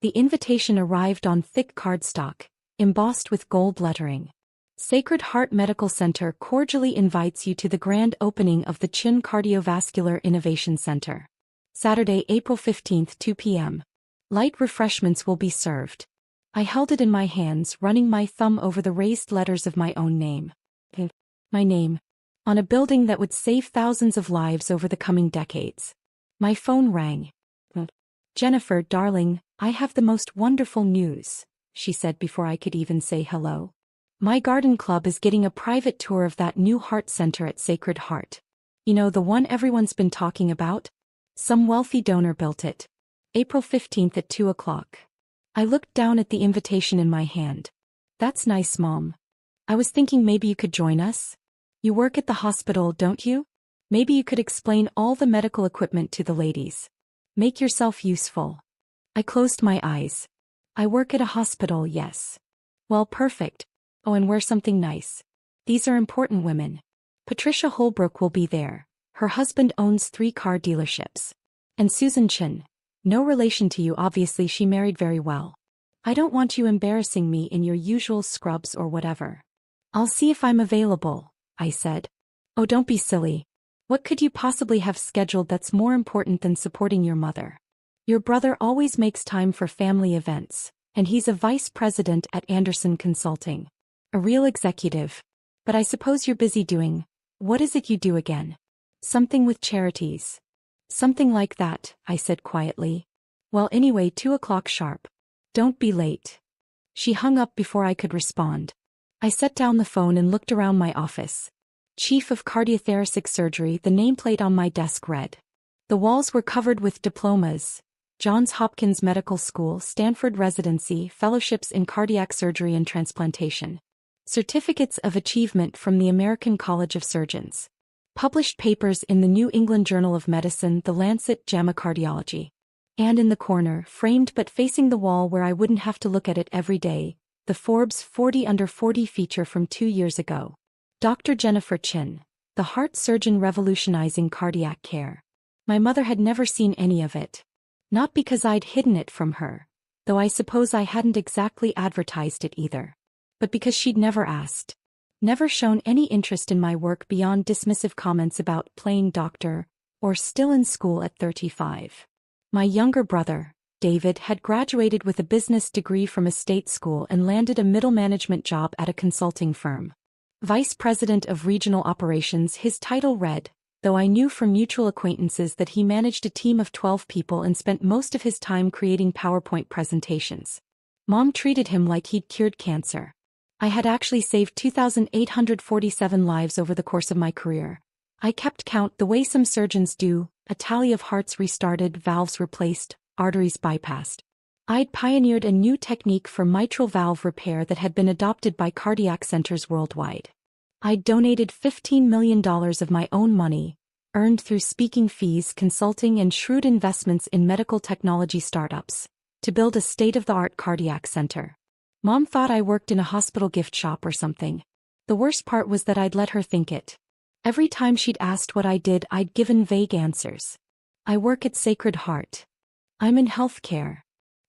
The invitation arrived on thick cardstock, embossed with gold lettering. Sacred Heart Medical Center cordially invites you to the grand opening of the Chin Cardiovascular Innovation Center. Saturday, April 15, 2 p.m. Light refreshments will be served. I held it in my hands, running my thumb over the raised letters of my own name. My name. On a building that would save thousands of lives over the coming decades. My phone rang. "Jennifer, darling, I have the most wonderful news," she said before I could even say hello. "My garden club is getting a private tour of that new heart center at Sacred Heart. You know, the one everyone's been talking about? Some wealthy donor built it. April 15th at 2 o'clock. I looked down at the invitation in my hand. "That's nice, Mom. I was thinking maybe you could join us. You work at the hospital, don't you? Maybe you could explain all the medical equipment to the ladies. Make yourself useful." I closed my eyes. "I work at a hospital, yes." "Well, perfect. Oh, and wear something nice. These are important women. Patricia Holbrook will be there. Her husband owns 3 car dealerships. And Susan Chin. No relation to you, obviously, she married very well. I don't want you embarrassing me in your usual scrubs or whatever." "I'll see if I'm available," I said. "Oh, don't be silly. What could you possibly have scheduled that's more important than supporting your mother? Your brother always makes time for family events, and he's a vice president at Anderson Consulting. A real executive. But I suppose you're busy doing, what is it you do again? Something with charities." "Something like that," I said quietly. "Well, anyway, 2 o'clock sharp. Don't be late." She hung up before I could respond. I set down the phone and looked around my office. Chief of Cardiothoracic Surgery, the nameplate on my desk read. The walls were covered with diplomas: Johns Hopkins Medical School, Stanford Residency, fellowships in cardiac surgery and transplantation. Certificates of achievement from the American College of Surgeons. Published papers in the New England Journal of Medicine, The Lancet, JAMA Cardiology. And in the corner, framed but facing the wall where I wouldn't have to look at it every day, the Forbes 40 Under 40 feature from 2 years ago. Dr. Jennifer Chin, the heart surgeon revolutionizing cardiac care. My mother had never seen any of it. Not because I'd hidden it from her, though I suppose I hadn't exactly advertised it either. But because she'd never asked. Never shown any interest in my work beyond dismissive comments about playing doctor, or still in school at 35. My younger brother, David, had graduated with a business degree from a state school and landed a middle management job at a consulting firm. Vice President of Regional Operations, his title read, though I knew from mutual acquaintances that he managed a team of 12 people and spent most of his time creating PowerPoint presentations. Mom treated him like he'd cured cancer. I had actually saved 2,847 lives over the course of my career. I kept count the way some surgeons do, a tally of hearts restarted, valves replaced, arteries bypassed. I'd pioneered a new technique for mitral valve repair that had been adopted by cardiac centers worldwide. I'd donated $15 million of my own money, earned through speaking fees, consulting, and shrewd investments in medical technology startups, to build a state-of-the-art cardiac center. Mom thought I worked in a hospital gift shop or something. The worst part was that I'd let her think it. Every time she'd asked what I did, I'd given vague answers. "I work at Sacred Heart. I'm in healthcare.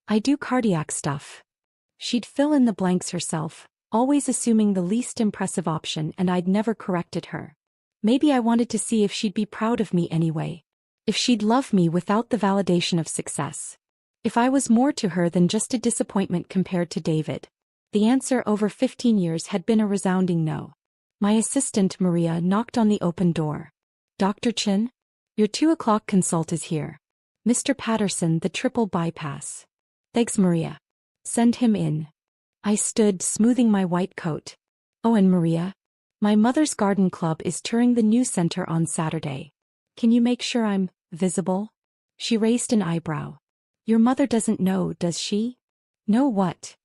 I do cardiac stuff." She'd fill in the blanks herself, always assuming the least impressive option, and I'd never corrected her. Maybe I wanted to see if she'd be proud of me anyway. If she'd love me without the validation of success. If I was more to her than just a disappointment compared to David. The answer over 15 years had been a resounding no. My assistant, Maria, knocked on the open door. "Dr. Chin? Your 2 o'clock consult is here. Mr. Patterson, the triple bypass." "Thanks, Maria. Send him in." I stood, smoothing my white coat. "Oh, and Maria? My mother's garden club is touring the new center on Saturday. Can you make sure I'm visible?" She raised an eyebrow. "Your mother doesn't know, does she?" "Know what?"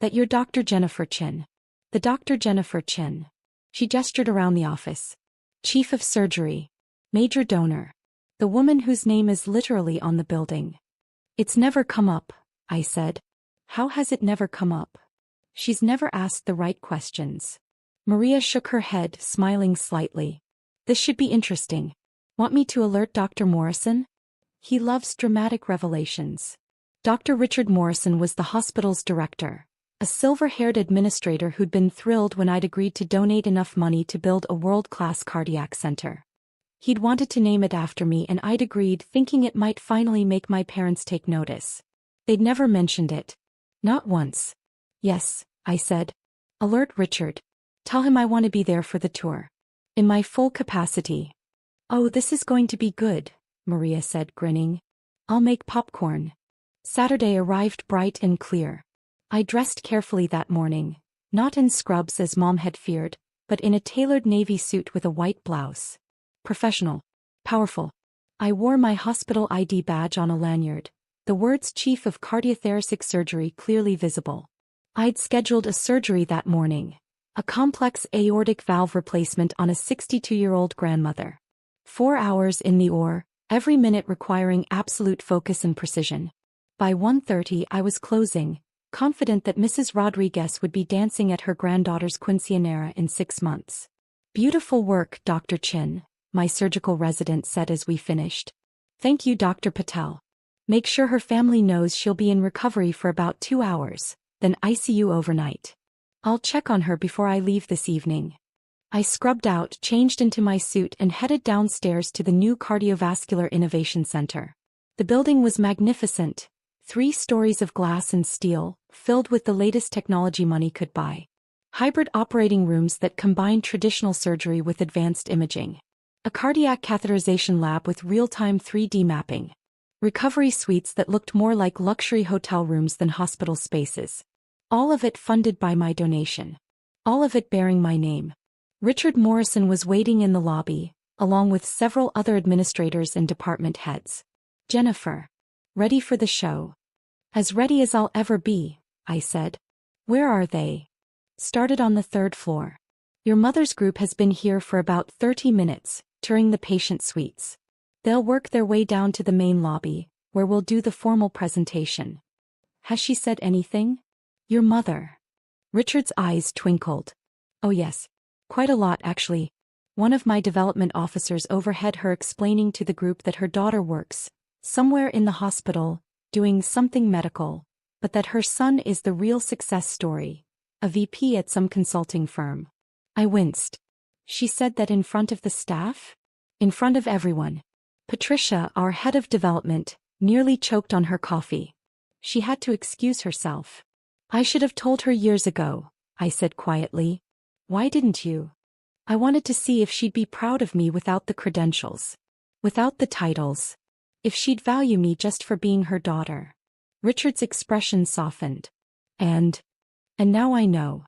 "That you're Dr. Jennifer Chin. The Dr. Jennifer Chin." She gestured around the office. "Chief of Surgery. Major donor. The woman whose name is literally on the building." "It's never come up," I said. "How has it never come up?" "She's never asked the right questions." Maria shook her head, smiling slightly. "This should be interesting. Want me to alert Dr. Morrison? He loves dramatic revelations." Dr. Richard Morrison was the hospital's director, a silver-haired administrator who'd been thrilled when I'd agreed to donate enough money to build a world-class cardiac center. He'd wanted to name it after me and I'd agreed, thinking it might finally make my parents take notice. They'd never mentioned it. Not once. Yes, I said. Alert Richard. Tell him I want to be there for the tour. In my full capacity. Oh, this is going to be good, Maria said, grinning. I'll make popcorn. Saturday arrived bright and clear. I dressed carefully that morning, not in scrubs as Mom had feared, but in a tailored navy suit with a white blouse. Professional. Powerful. I wore my hospital ID badge on a lanyard, the words Chief of Cardiothoracic Surgery clearly visible. I'd scheduled a surgery that morning, a complex aortic valve replacement on a 62-year-old grandmother. 4 hours in the OR, every minute requiring absolute focus and precision. By 1:30 I was closing, confident that Mrs. Rodriguez would be dancing at her granddaughter's quinceañera in 6 months. Beautiful work, Dr. Chin, my surgical resident said as we finished. Thank you, Dr. Patel. Make sure her family knows she'll be in recovery for about 2 hours, then ICU overnight. I'll check on her before I leave this evening. I scrubbed out, changed into my suit and headed downstairs to the new Cardiovascular Innovation Center. The building was magnificent, 3 stories of glass and steel, filled with the latest technology money could buy. Hybrid operating rooms that combined traditional surgery with advanced imaging. A cardiac catheterization lab with real-time 3D mapping. Recovery suites that looked more like luxury hotel rooms than hospital spaces. All of it funded by my donation. All of it bearing my name. Richard Morrison was waiting in the lobby, along with several other administrators and department heads. Jennifer. Ready for the show. As ready as I'll ever be, I said. Where are they? Started on the 3rd floor. Your mother's group has been here for about 30 minutes, touring the patient suites. They'll work their way down to the main lobby, where we'll do the formal presentation. Has she said anything? Your mother. Richard's eyes twinkled. Oh yes. Quite a lot actually. One of my development officers overheard her explaining to the group that her daughter works, somewhere in the hospital, doing something medical, but that her son is the real success story, a VP at some consulting firm. I winced. She said that in front of the staff? In front of everyone. Patricia, our head of development, nearly choked on her coffee. She had to excuse herself. I should have told her years ago, I said quietly. Why didn't you? I wanted to see if she'd be proud of me without the credentials. Without the titles. If she'd value me just for being her daughter. Richard's expression softened. And now I know.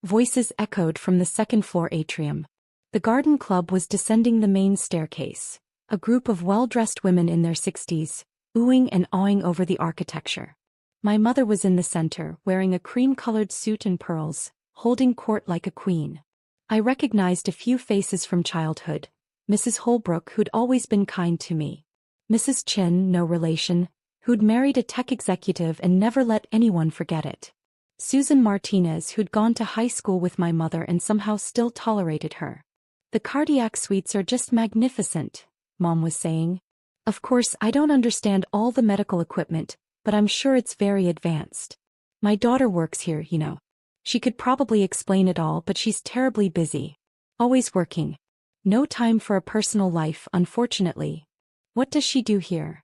Voices echoed from the 2nd floor atrium. The garden club was descending the main staircase, a group of well-dressed women in their 60s, oohing and awing over the architecture. My mother was in the center, wearing a cream-colored suit and pearls, holding court like a queen. I recognized a few faces from childhood. Mrs. Holbrook, who'd always been kind to me. Mrs. Chin, no relation, who'd married a tech executive and never let anyone forget it. Susan Martinez, who'd gone to high school with my mother and somehow still tolerated her. The cardiac suites are just magnificent, Mom was saying. Of course, I don't understand all the medical equipment, but I'm sure it's very advanced. My daughter works here, you know. She could probably explain it all, but she's terribly busy. Always working. No time for a personal life, unfortunately. What does she do here?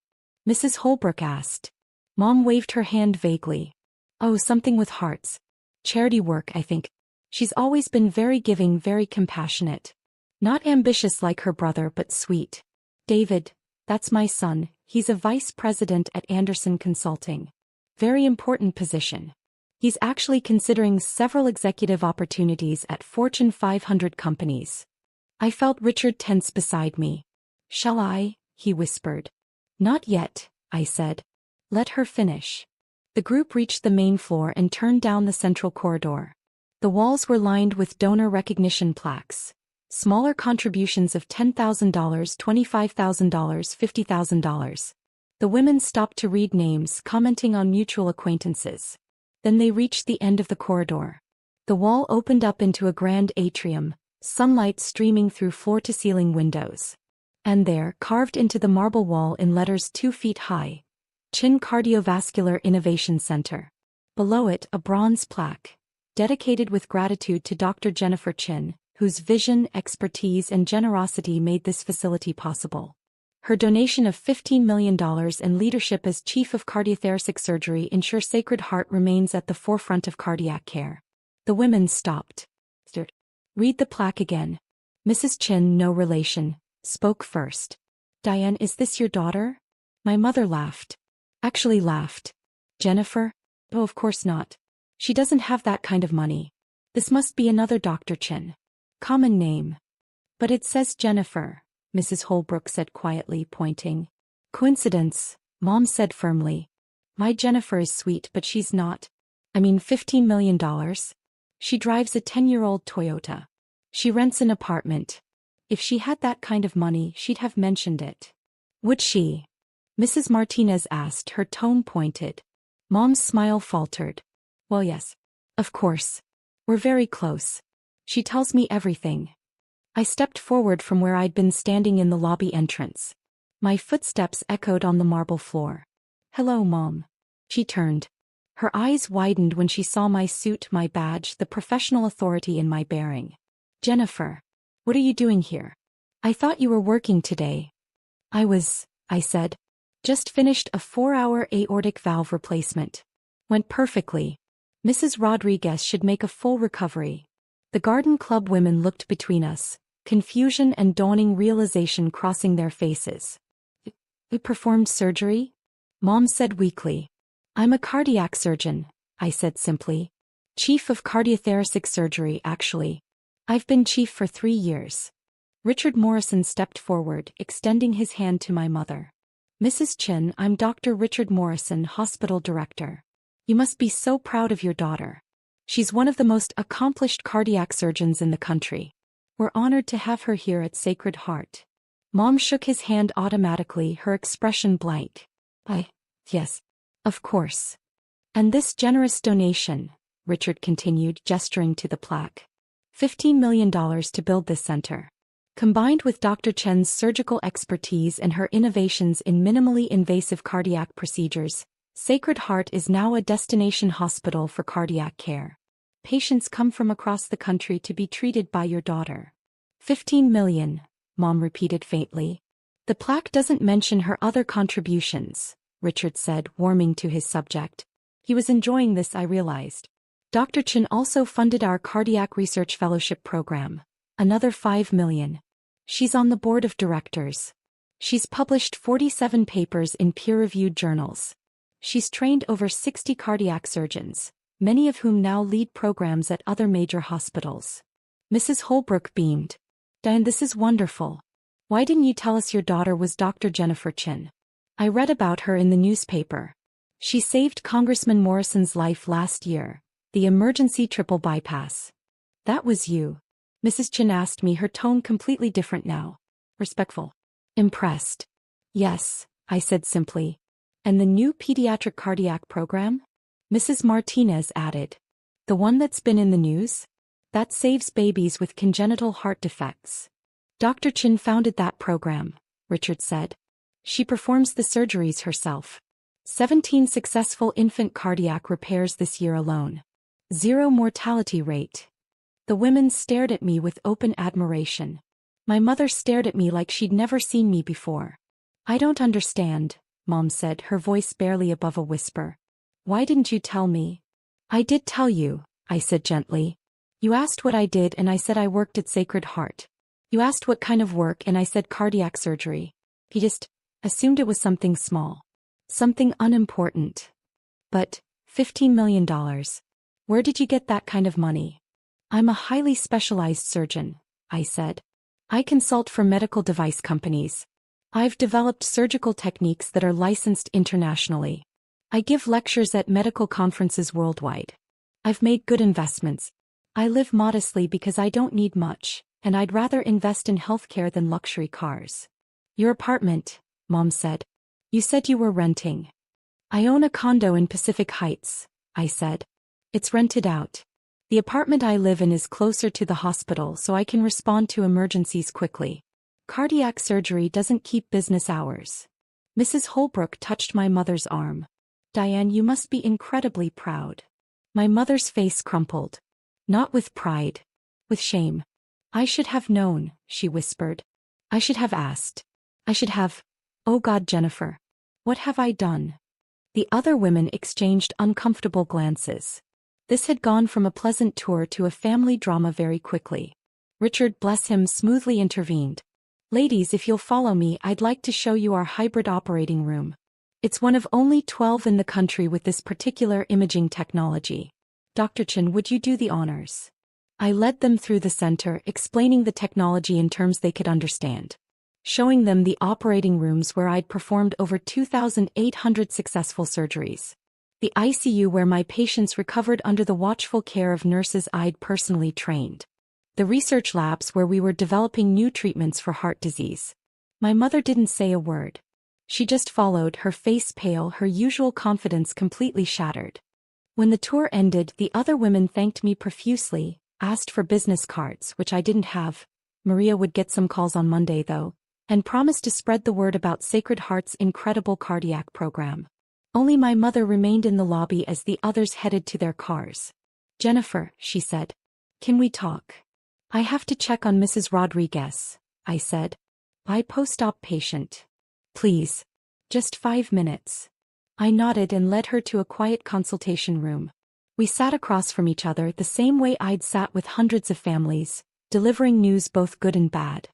Mrs. Holbrook asked. Mom waved her hand vaguely. Oh, something with hearts. Charity work, I think. She's always been very giving, very compassionate. Not ambitious like her brother, but sweet. David, that's my son, he's a vice president at Anderson Consulting. Very important position. He's actually considering several executive opportunities at Fortune 500 companies. I felt Richard tense beside me. Shall I? He whispered. Not yet, I said. Let her finish. The group reached the main floor and turned down the central corridor. The walls were lined with donor recognition plaques. Smaller contributions of $10,000, $25,000, $50,000. The women stopped to read names, commenting on mutual acquaintances. Then they reached the end of the corridor. The wall opened up into a grand atrium, sunlight streaming through floor-to-ceiling windows. And there, carved into the marble wall in letters 2 feet high, Chin Cardiovascular Innovation Center. Below it, a bronze plaque, dedicated with gratitude to Dr. Jennifer Chin, whose vision, expertise, and generosity made this facility possible. Her donation of $15 million and leadership as Chief of Cardiothoracic Surgery ensure Sacred Heart remains at the forefront of cardiac care. The women stopped. Read the plaque again. Mrs. Chin, no relation, spoke first. Diane, is this your daughter? My mother laughed. Actually laughed. Jennifer? Oh, of course not. She doesn't have that kind of money. This must be another Dr. Chin. Common name. But it says Jennifer, Mrs. Holbrook said quietly, pointing. Coincidence, Mom said firmly. My Jennifer is sweet, but she's not. I mean, $15 million? She drives a 10-year-old Toyota. She rents an apartment. If she had that kind of money, she'd have mentioned it. Would she? Mrs. Martinez asked, her tone pointed. Mom's smile faltered. Well, yes. Of course. We're very close. She tells me everything. I stepped forward from where I'd been standing in the lobby entrance. My footsteps echoed on the marble floor. Hello, Mom. She turned. Her eyes widened when she saw my suit, my badge, the professional authority in my bearing. Jennifer. What are you doing here? I thought you were working today. I said. Just finished a 4-hour aortic valve replacement. Went perfectly. Mrs. Rodriguez should make a full recovery. The Garden Club women looked between us, confusion and dawning realization crossing their faces. You performed surgery? Mom said weakly. I'm a cardiac surgeon, I said simply. Chief of Cardiothoracic Surgery, actually. I've been chief for 3 years. Richard Morrison stepped forward, extending his hand to my mother. Mrs. Chin, I'm Dr. Richard Morrison, hospital director. You must be so proud of your daughter. She's one of the most accomplished cardiac surgeons in the country. We're honored to have her here at Sacred Heart. Mom shook his hand automatically, her expression blank. Yes. Of course. And this generous donation, Richard continued, gesturing to the plaque. $15 million to build this center. Combined with Dr. Chen's surgical expertise and her innovations in minimally invasive cardiac procedures, Sacred Heart is now a destination hospital for cardiac care. Patients come from across the country to be treated by your daughter. 15 million, Mom repeated faintly. The plaque doesn't mention her other contributions, Richard said, warming to his subject. He was enjoying this, I realized. Dr. Chin also funded our Cardiac Research Fellowship program. Another 5 million. She's on the board of directors. She's published 47 papers in peer-reviewed journals. She's trained over 60 cardiac surgeons, many of whom now lead programs at other major hospitals. Mrs. Holbrook beamed. Diane, this is wonderful. Why didn't you tell us your daughter was Dr. Jennifer Chin? I read about her in the newspaper. She saved Congressman Morrison's life last year, the emergency triple bypass. That was you. Mrs. Chin asked me, her tone completely different now. Respectful. Impressed. Yes, I said simply. And the new pediatric cardiac program? Mrs. Martinez added. The one that's been in the news? That saves babies with congenital heart defects. Dr. Chin founded that program, Richard said. She performs the surgeries herself. 17 successful infant cardiac repairs this year alone. 0 mortality rate. The women stared at me with open admiration. My mother stared at me like she'd never seen me before. I don't understand, Mom said, her voice barely above a whisper. Why didn't you tell me? I did tell you, I said gently. You asked what I did and I said I worked at Sacred Heart. You asked what kind of work and I said cardiac surgery. He just assumed it was something small. Something unimportant. But, $15 million. Where did you get that kind of money? I'm a highly specialized surgeon, I said. I consult for medical device companies. I've developed surgical techniques that are licensed internationally. I give lectures at medical conferences worldwide. I've made good investments. I live modestly because I don't need much, and I'd rather invest in healthcare than luxury cars. Your apartment, Mom said. You said you were renting. I own a condo in Pacific Heights, I said. It's rented out. The apartment I live in is closer to the hospital so I can respond to emergencies quickly. Cardiac surgery doesn't keep business hours. Mrs. Holbrook touched my mother's arm. Diane, you must be incredibly proud. My mother's face crumpled. Not with pride. With shame. I should have known, she whispered. I should have asked. I should have. Oh God, Jennifer. What have I done? The other women exchanged uncomfortable glances. This had gone from a pleasant tour to a family drama very quickly. Richard, bless him, smoothly intervened. Ladies, if you'll follow me, I'd like to show you our hybrid operating room. It's one of only 12 in the country with this particular imaging technology. Dr. Chen, would you do the honors? I led them through the center, explaining the technology in terms they could understand. Showing them the operating rooms where I'd performed over 2,800 successful surgeries. The ICU where my patients recovered under the watchful care of nurses I'd personally trained. The research labs where we were developing new treatments for heart disease. My mother didn't say a word. She just followed, her face pale, her usual confidence completely shattered. When the tour ended, the other women thanked me profusely, asked for business cards, which I didn't have. Maria would get some calls on Monday though, and promised to spread the word about Sacred Heart's incredible cardiac program. Only my mother remained in the lobby as the others headed to their cars. Jennifer, she said. Can we talk? I have to check on Mrs. Rodriguez, I said. By post-op patient. Please. Just 5 minutes. I nodded and led her to a quiet consultation room. We sat across from each other the same way I'd sat with hundreds of families, delivering news both good and bad.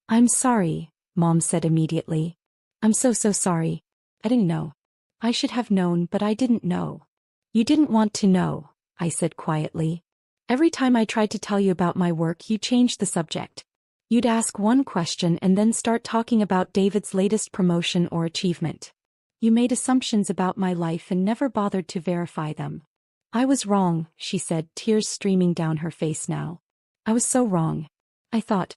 I'm sorry, Mom said immediately. I'm so sorry. I didn't know. I should have known, but I didn't know. You didn't want to know, I said quietly. Every time I tried to tell you about my work, you changed the subject. You'd ask one question and then start talking about David's latest promotion or achievement. You made assumptions about my life and never bothered to verify them. I was wrong, she said, tears streaming down her face now. I was so wrong. I thought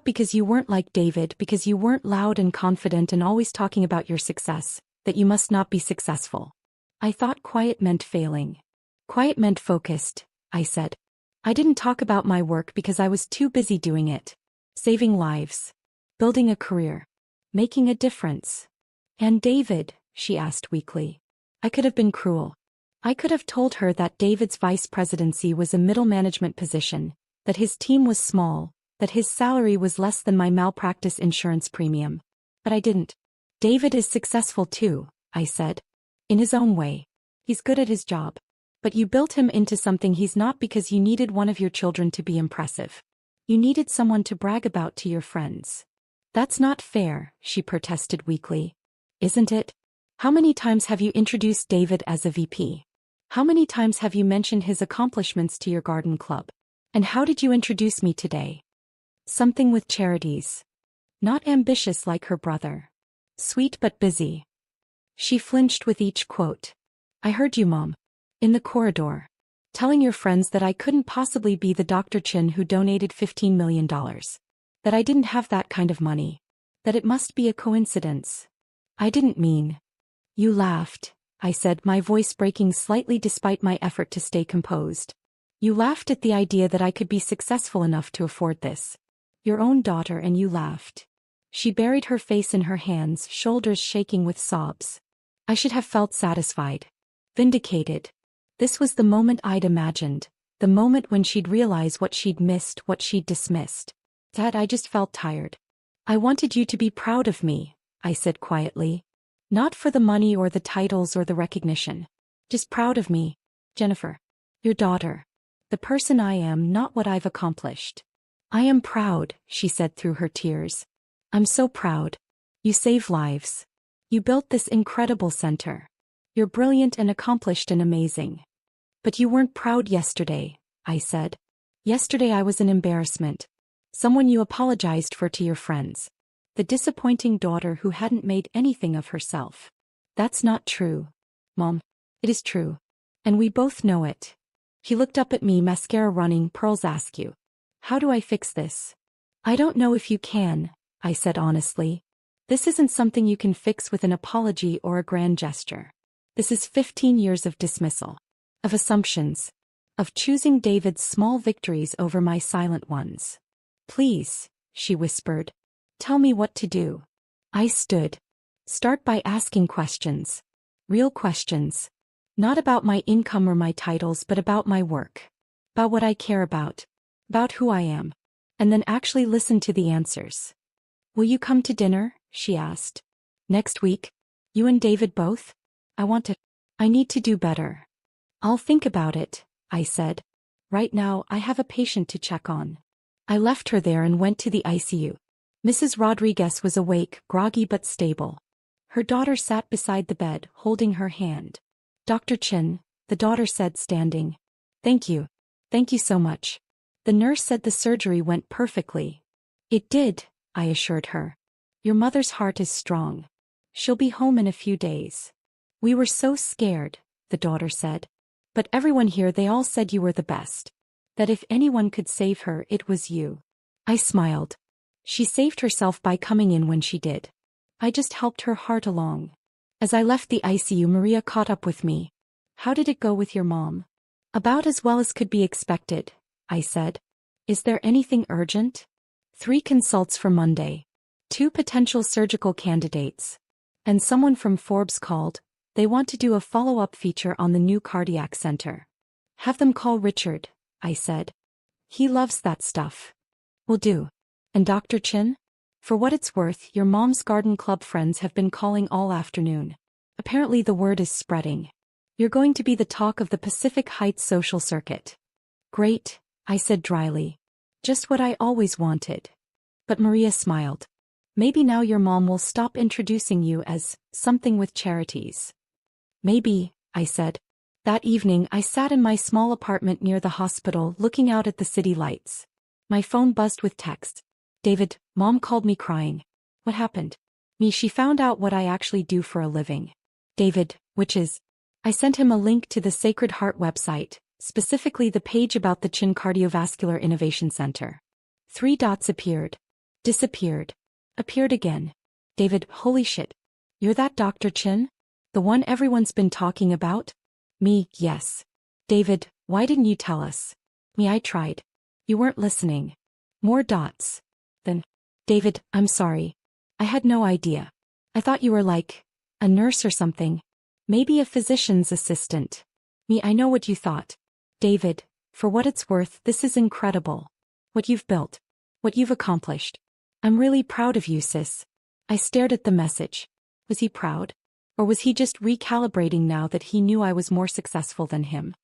because you weren't like David, because you weren't loud and confident and always talking about your success, that you must not be successful. I thought quiet meant failing. Quiet meant focused, I said. I didn't talk about my work because I was too busy doing it. Saving lives. Building a career. Making a difference. And David, she asked weakly. I could have been cruel. I could have told her that David's vice presidency was a middle management position, that his team was small, that his salary was less than my malpractice insurance premium. But I didn't. David is successful too, I said. In his own way. He's good at his job. But you built him into something he's not because you needed one of your children to be impressive. You needed someone to brag about to your friends. That's not fair, she protested weakly. Isn't it? How many times have you introduced David as a VP? How many times have you mentioned his accomplishments to your garden club? And how did you introduce me today? Something with charities. Not ambitious like her brother. Sweet but busy. She flinched with each quote. I heard you, Mom. In the corridor. Telling your friends that I couldn't possibly be the Dr. Chen who donated $15 million. That I didn't have that kind of money. That it must be a coincidence. I didn't mean. You laughed, I said, my voice breaking slightly despite my effort to stay composed. You laughed at the idea that I could be successful enough to afford this. Your own daughter, and you laughed. She buried her face in her hands, shoulders shaking with sobs. I should have felt satisfied. Vindicated. This was the moment I'd imagined, the moment when she'd realize what she'd missed, what she'd dismissed. Dad, I just felt tired. I wanted you to be proud of me, I said quietly. Not for the money or the titles or the recognition. Just proud of me, Jennifer. Your daughter. The person I am, not what I've accomplished. I am proud, she said through her tears. I'm so proud. You save lives. You built this incredible center. You're brilliant and accomplished and amazing. But you weren't proud yesterday, I said. Yesterday I was an embarrassment. Someone you apologized for to your friends. The disappointing daughter who hadn't made anything of herself. That's not true. Mom. It is true. And we both know it. He looked up at me, mascara running, pearls askew. How do I fix this? I don't know if you can, I said honestly. This isn't something you can fix with an apology or a grand gesture. This is 15 years of dismissal. Of assumptions. Of choosing David's small victories over my silent ones. Please, she whispered. Tell me what to do. I stood. Start by asking questions. Real questions. Not about my income or my titles, but about my work. About what I care about. About who I am. And then actually listen to the answers. Will you come to dinner? She asked. Next week? You and David both? I need to do better. I'll think about it, I said. Right now, I have a patient to check on. I left her there and went to the ICU. Mrs. Rodriguez was awake, groggy but stable. Her daughter sat beside the bed, holding her hand. Dr. Chin, the daughter said, standing. Thank you. Thank you so much. The nurse said the surgery went perfectly. It did, I assured her. Your mother's heart is strong. She'll be home in a few days. We were so scared, the daughter said. But everyone here, they all said you were the best. That if anyone could save her, it was you. I smiled. She saved herself by coming in when she did. I just helped her heart along. As I left the ICU, Maria caught up with me. How did it go with your mom? About as well as could be expected, I said. Is there anything urgent? 3 consults for Monday. 2 potential surgical candidates. And someone from Forbes called. They want to do a follow-up feature on the new cardiac center. Have them call Richard, I said. He loves that stuff. Will do. And Dr. Chin? For what it's worth, your mom's garden club friends have been calling all afternoon. Apparently the word is spreading. You're going to be the talk of the Pacific Heights social circuit. Great, I said dryly. Just what I always wanted. But Maria smiled. Maybe now your mom will stop introducing you as something with charities. Maybe, I said. That evening I sat in my small apartment near the hospital looking out at the city lights. My phone buzzed with texts. David, Mom called me crying. What happened? She found out what I actually do for a living. David, which is? I sent him a link to the Sacred Heart website, specifically the page about the Chin Cardiovascular Innovation Center. 3 dots appeared. Disappeared. Appeared again. David, holy shit. You're that Dr. Chin? The one everyone's been talking about? Yes. David, why didn't you tell us? I tried. You weren't listening. More dots. Then, David, I'm sorry. I had no idea. I thought you were like a nurse or something. Maybe a physician's assistant. I know what you thought. David, for what it's worth, this is incredible. What you've built. What you've accomplished. I'm really proud of you, sis. I stared at the message. Was he proud? Or was he just recalibrating now that he knew I was more successful than him?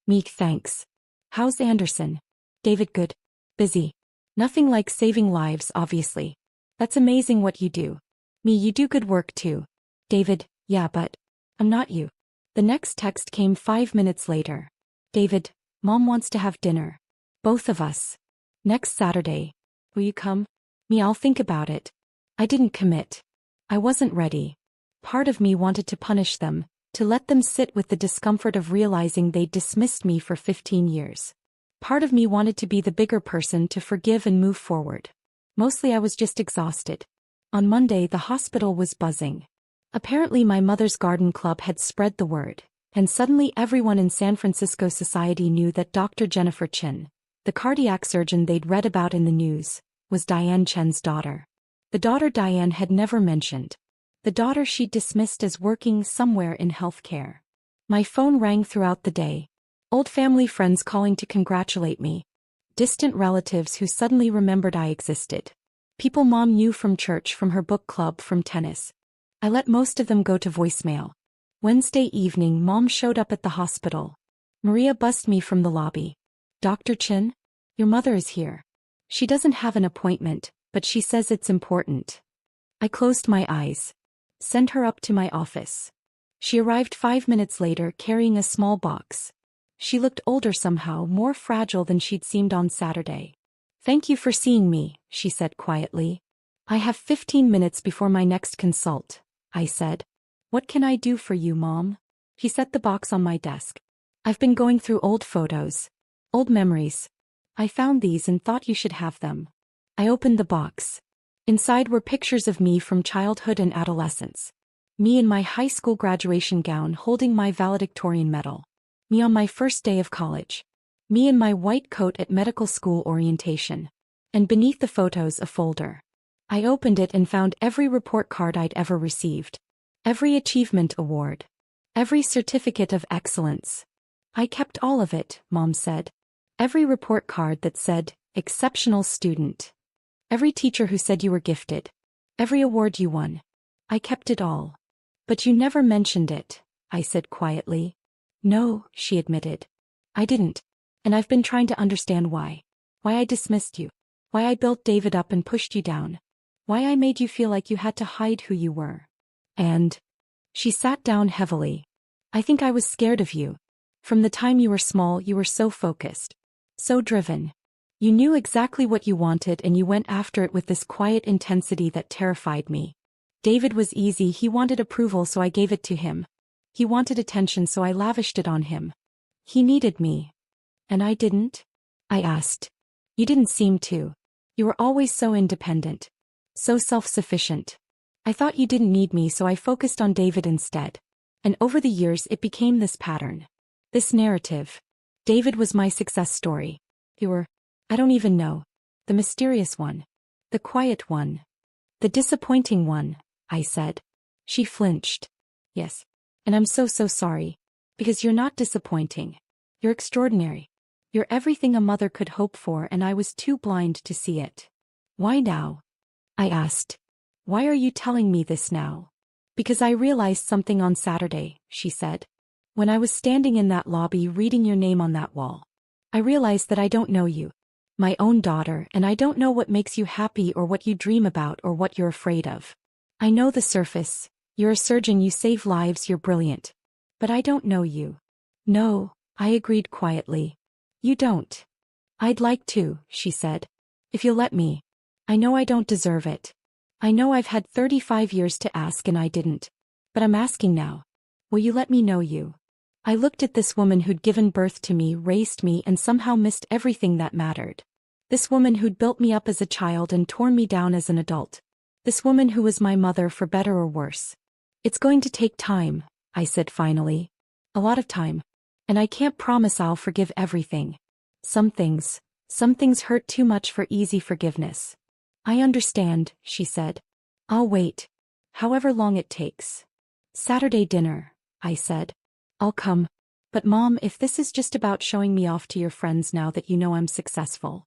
Thanks. How's Anderson? David, good. Busy. Nothing like saving lives, obviously. That's amazing what you do. You do good work too. David, yeah, but I'm not you. The next text came 5 minutes later. David, Mom wants to have dinner. Both of us. Next Saturday. Will you come? I'll think about it. I didn't commit. I wasn't ready. Part of me wanted to punish them, to let them sit with the discomfort of realizing they'd dismissed me for 15 years. Part of me wanted to be the bigger person to forgive and move forward. Mostly I was just exhausted. On Monday the hospital was buzzing. Apparently my mother's garden club had spread the word, and suddenly everyone in San Francisco society knew that Dr. Jennifer Chin, the cardiac surgeon they'd read about in the news, was Diane Chen's daughter. The daughter Diane had never mentioned. The daughter she'd dismissed as working somewhere in healthcare. My phone rang throughout the day. Old family friends calling to congratulate me. Distant relatives who suddenly remembered I existed. People Mom knew from church, from her book club, from tennis. I let most of them go to voicemail. Wednesday evening Mom showed up at the hospital. Maria buzzed me from the lobby. Dr. Chin? Your mother is here. She doesn't have an appointment, but she says it's important. I closed my eyes. Send her up to my office. She arrived 5 minutes later carrying a small box. She looked older somehow, more fragile than she'd seemed on Saturday. Thank you for seeing me, she said quietly. I have 15 minutes before my next consult, I said. What can I do for you, Mom? She set the box on my desk. I've been going through old photos. Old memories. I found these and thought you should have them. I opened the box. Inside were pictures of me from childhood and adolescence. Me in my high school graduation gown holding my valedictorian medal. Me on my first day of college. Me in my white coat at medical school orientation. And beneath the photos a folder. I opened it and found every report card I'd ever received. Every achievement award. Every certificate of excellence. I kept all of it, Mom said. Every report card that said, exceptional student. Every teacher who said you were gifted. Every award you won. I kept it all. But you never mentioned it, I said quietly. No, she admitted. I didn't. And I've been trying to understand why. Why I dismissed you. Why I built David up and pushed you down. Why I made you feel like you had to hide who you were. And she sat down heavily. I think I was scared of you. From the time you were small, you were so focused. So driven. You knew exactly what you wanted and you went after it with this quiet intensity that terrified me. David was easy, he wanted approval so I gave it to him. He wanted attention so I lavished it on him. He needed me. And I didn't? I asked. You didn't seem to. You were always so independent. So self-sufficient. I thought you didn't need me so I focused on David instead. And over the years it became this pattern. This narrative. David was my success story. You were, I don't even know. The mysterious one. The quiet one. The disappointing one, I said. She flinched. Yes. And I'm so sorry. Because you're not disappointing. You're extraordinary. You're everything a mother could hope for and I was too blind to see it. Why now? I asked. Why are you telling me this now? Because I realized something on Saturday, she said. When I was standing in that lobby reading your name on that wall. I realized that I don't know you. My own daughter, and I don't know what makes you happy or what you dream about or what you're afraid of. I know the surface. You're a surgeon, you save lives, you're brilliant. But I don't know you. No, I agreed quietly. You don't. I'd like to, she said. If you'll let me. I know I don't deserve it. I know I've had 35 years to ask and I didn't. But I'm asking now. Will you let me know you? I looked at this woman who'd given birth to me, raised me, and somehow missed everything that mattered. This woman who'd built me up as a child and torn me down as an adult. This woman who was my mother for better or worse. It's going to take time, I said finally. A lot of time. And I can't promise I'll forgive everything. Some things hurt too much for easy forgiveness. I understand, she said. I'll wait. However long it takes. Saturday dinner, I said. I'll come. But Mom, if this is just about showing me off to your friends now that you know I'm successful.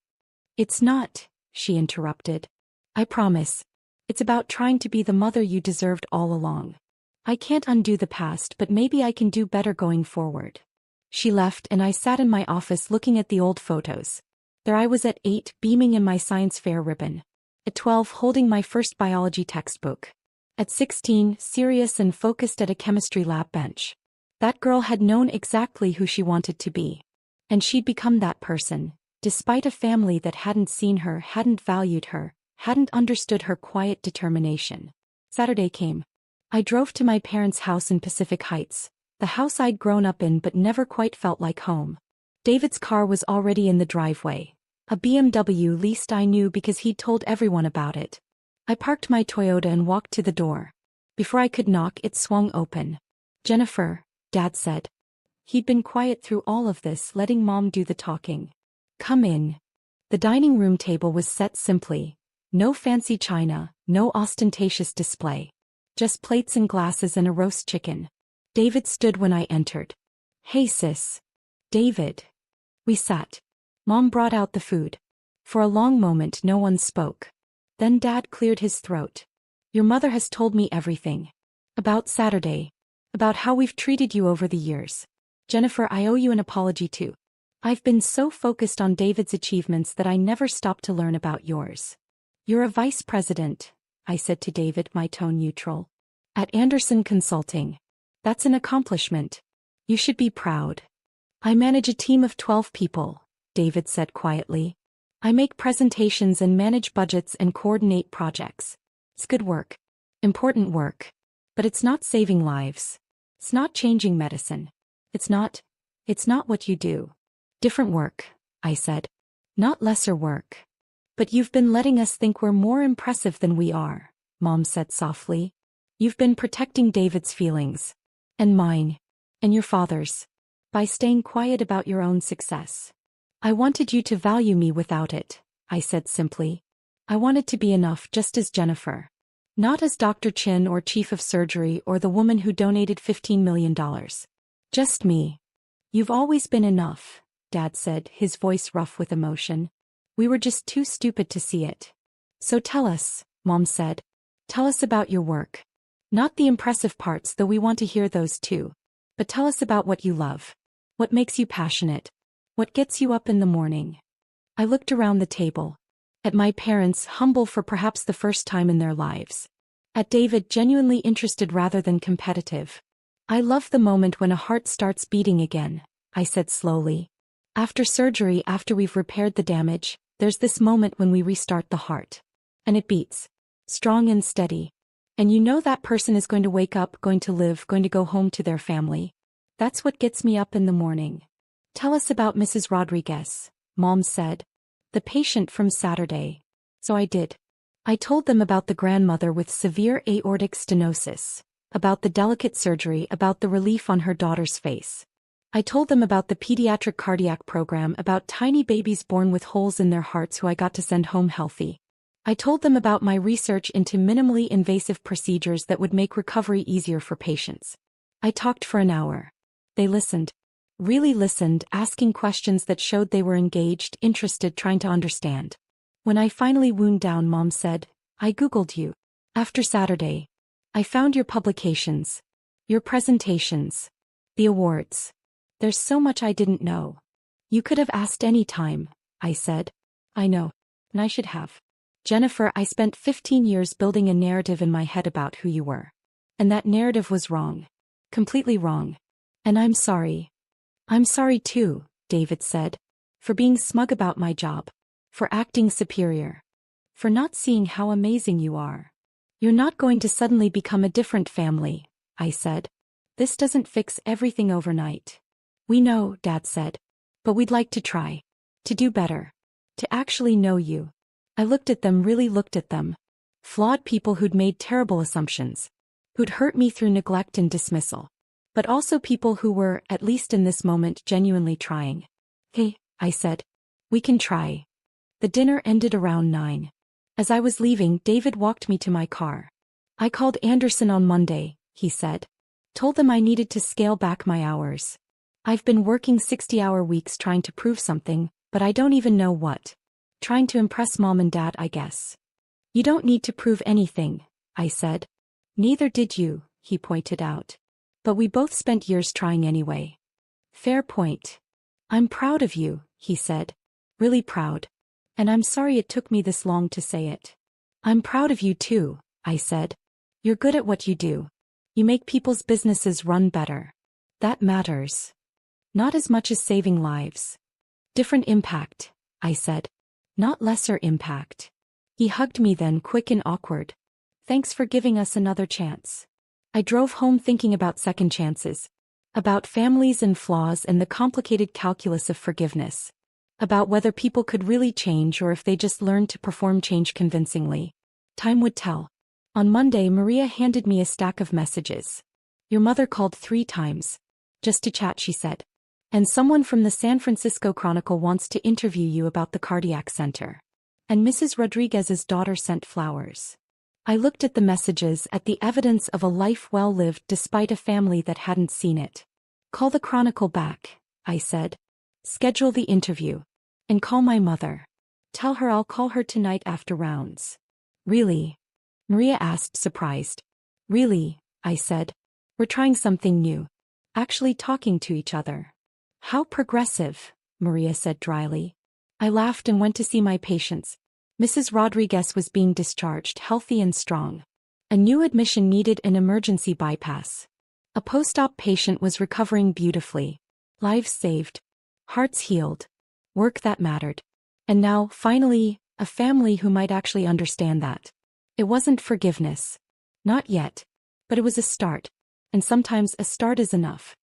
It's not, she interrupted. I promise. It's about trying to be the mother you deserved all along. I can't undo the past, but maybe I can do better going forward. She left and I sat in my office looking at the old photos. There I was at 8, beaming in my science fair ribbon. At 12, holding my first biology textbook. At 16, serious and focused at a chemistry lab bench. That girl had known exactly who she wanted to be. And she'd become that person, despite a family that hadn't seen her, hadn't valued her, hadn't understood her quiet determination. Saturday came. I drove to my parents' house in Pacific Heights, the house I'd grown up in but never quite felt like home. David's car was already in the driveway. A BMW, least I knew because he'd told everyone about it. I parked my Toyota and walked to the door. Before I could knock, it swung open. Jennifer, Dad said. He'd been quiet through all of this, letting Mom do the talking. Come in. The dining room table was set simply. No fancy china, no ostentatious display. Just plates and glasses and a roast chicken. David stood when I entered. Hey sis. David. We sat. Mom brought out the food. For a long moment no one spoke. Then Dad cleared his throat. Your mother has told me everything. About Saturday. About how we've treated you over the years. Jennifer, I owe you an apology too. I've been so focused on David's achievements that I never stopped to learn about yours. You're a vice president, I said to David, my tone neutral. At Anderson Consulting. That's an accomplishment. You should be proud. I manage a team of 12 people, David said quietly. I make presentations and manage budgets and coordinate projects. It's good work. Important work. But it's not saving lives. It's not changing medicine. It's not what you do. Different work, I said. Not lesser work. But you've been letting us think we're more impressive than we are, Mom said softly. You've been protecting David's feelings. And mine. And your father's. By staying quiet about your own success. I wanted you to value me without it, I said simply. I wanted to be enough just as Jennifer. Not as Dr. Chin or chief of surgery or the woman who donated $15 million. Just me. You've always been enough, Dad said, his voice rough with emotion. We were just too stupid to see it. So tell us, Mom said. Tell us about your work. Not the impressive parts, though we want to hear those too. But tell us about what you love. What makes you passionate? What gets you up in the morning? I looked around the table. At my parents, humble for perhaps the first time in their lives. At David, genuinely interested rather than competitive. I love the moment when a heart starts beating again, I said slowly. After surgery, after we've repaired the damage, there's this moment when we restart the heart. And it beats. Strong and steady. And you know that person is going to wake up, going to live, going to go home to their family. That's what gets me up in the morning. Tell us about Mrs. Rodriguez, Mom said. The patient from Saturday. So I did. I told them about the grandmother with severe aortic stenosis, about the delicate surgery, about the relief on her daughter's face. I told them about the pediatric cardiac program, about tiny babies born with holes in their hearts who I got to send home healthy. I told them about my research into minimally invasive procedures that would make recovery easier for patients. I talked for an hour. They listened. Really listened, asking questions that showed they were engaged, interested, trying to understand. When I finally wound down, Mom said, I Googled you. After Saturday. I found your publications. Your presentations. The awards. There's so much I didn't know. You could have asked any time, I said. I know. And I should have. Jennifer, I spent 15 years building a narrative in my head about who you were. And that narrative was wrong. Completely wrong. And I'm sorry. I'm sorry too, David said. For being smug about my job. For acting superior. For not seeing how amazing you are. You're not going to suddenly become a different family, I said. This doesn't fix everything overnight. We know, Dad said. But we'd like to try. To do better. To actually know you. I looked at them, really looked at them. Flawed people who'd made terrible assumptions. Who'd hurt me through neglect and dismissal. But also people who were, at least in this moment, genuinely trying. Hey, I said. We can try. The dinner ended around 9. As I was leaving, David walked me to my car. I called Anderson on Monday, he said. Told them I needed to scale back my hours. I've been working 60-hour weeks trying to prove something, but I don't even know what. Trying to impress Mom and Dad, I guess. You don't need to prove anything, I said. Neither did you, he pointed out. But we both spent years trying anyway. Fair point. I'm proud of you, he said. Really proud. And I'm sorry it took me this long to say it. I'm proud of you too, I said. You're good at what you do. You make people's businesses run better. That matters. Not as much as saving lives. Different impact, I said. Not lesser impact. He hugged me then, quick and awkward. Thanks for giving us another chance. I drove home thinking about second chances. About families and flaws and the complicated calculus of forgiveness. About whether people could really change or if they just learned to perform change convincingly. Time would tell. On Monday, Maria handed me a stack of messages. Your mother called 3 times. Just to chat, she said. And someone from the San Francisco Chronicle wants to interview you about the cardiac center. And Mrs. Rodriguez's daughter sent flowers. I looked at the messages, at the evidence of a life well lived despite a family that hadn't seen it. Call the Chronicle back, I said. Schedule the interview. And call my mother. Tell her I'll call her tonight after rounds. Really? Maria asked, surprised. Really, I said. We're trying something new. Actually talking to each other. How progressive, Maria said dryly. I laughed and went to see my patients. Mrs. Rodriguez was being discharged, healthy and strong. A new admission needed an emergency bypass. A post-op patient was recovering beautifully. Lives saved. Hearts healed. Work that mattered. And now, finally, a family who might actually understand that. It wasn't forgiveness. Not yet. But it was a start. And sometimes a start is enough.